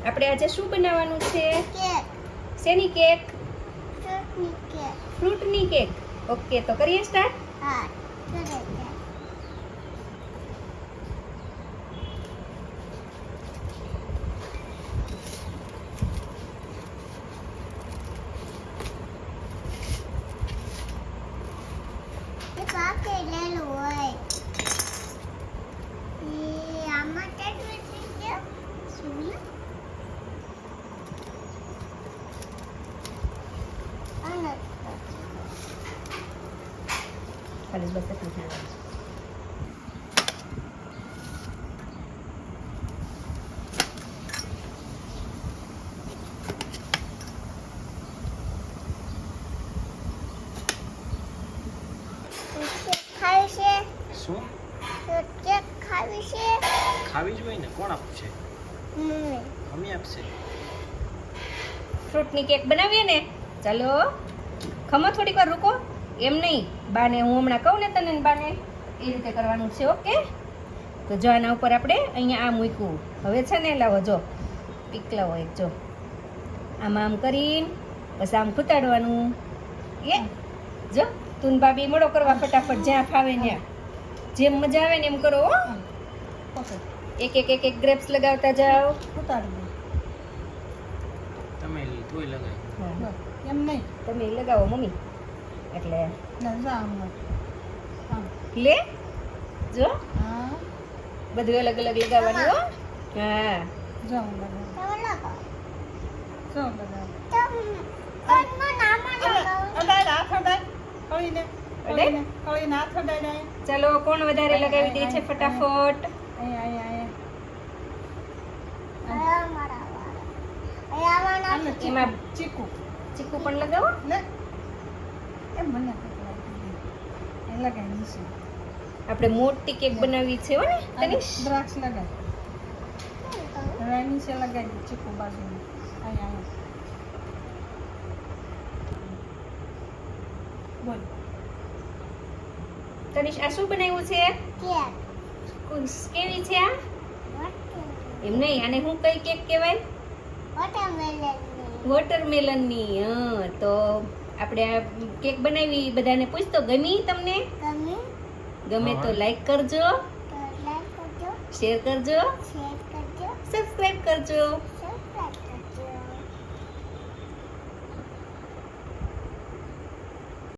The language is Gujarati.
આપણે આજે શું બનાવવાનું છે? કેક. શેની કેક? ફ્રૂટની કેક. ફ્રૂટની કેક. ઓકે, તો કરીએ સ્ટાર્ટ. હા, કરે છે. એ પાકેલેલું હોય. એ આમાં કેટલું થઈ ગયું? શું? આને ખાલી બસ એટલું જ. કેક ખાવી છે? શું તો કેક ખાવી છે? ખાવી જ હોય ને? કોણ આપશે? મમ્મી. મમ્મી આપશે. ફ્રૂટની કેક બનાવીએ ને. ચાલો ખમો થોડીક વાર રૂકો. એમ નહીં, બાને હું હમણાં કહું ને તને ને બાને એ રીતે કરવાનું છે. ઓકે, તો જો આના ઉપર આપણે અહીંયા આ મૂક્યું. હવે છે ને લાવો જો પીકલાવો એક જો આમાં આમ કરીને બસ આમ ખૂતાડવાનું. એ જો તું ને ભાભી મળો કરવા ફટાફટ, જ્યાં ફાવે ત્યાં, જેમ મજા આવે ને એમ કરો. હો, એક એક એક એક ગ્રેપ્સ લગાવતા જાઓ. તમે તોય લગાય. એમ નહીં તમે ઈ લગાવો મમ્મી. એટલે આમ લે જો હા બધું અલગ અલગ લગાવવાનું. હો, હા જાઉં લગાવ તમે લગાવો. જાઉં લગાવ કોણનું નામ લગાવો? અડાય હાથ અડાય કળીને અડાય? કળીને હાથ અડાય ચાલો કોણ વધારે લગાવી દે છે ફટાફટ? અહીંયા અહીંયા મારા વાળા. અહીંયા મારા એમાં ચીકુ ચીકુ પણ લગાવો. લે એમ મને એ લગાવી છે આપણે મોટી કેક બનાવવી છે. હો ને તનિષ? દ્રાક્ષ લગાય હવે નીચે લગાવી દે ચીકુ બાજુમાં અહીંયા બોલ તનિષ આ શું બનાવ્યું છે? કેક. કેવી છે આ? એમ નહીં, આને હું કઈ કેક કહેવાય? વોટરમેલનની. વોટરમેલનની. હા, તો આપણે આ કેક બનાવી, બધાને પૂછતો ગમી તમને? ગમી ગમે તો લાઈક કરજો, તો લાઈક કરજો, શેર કરજો, શેર કરજો, સબસ્ક્રાઇબ કરજો.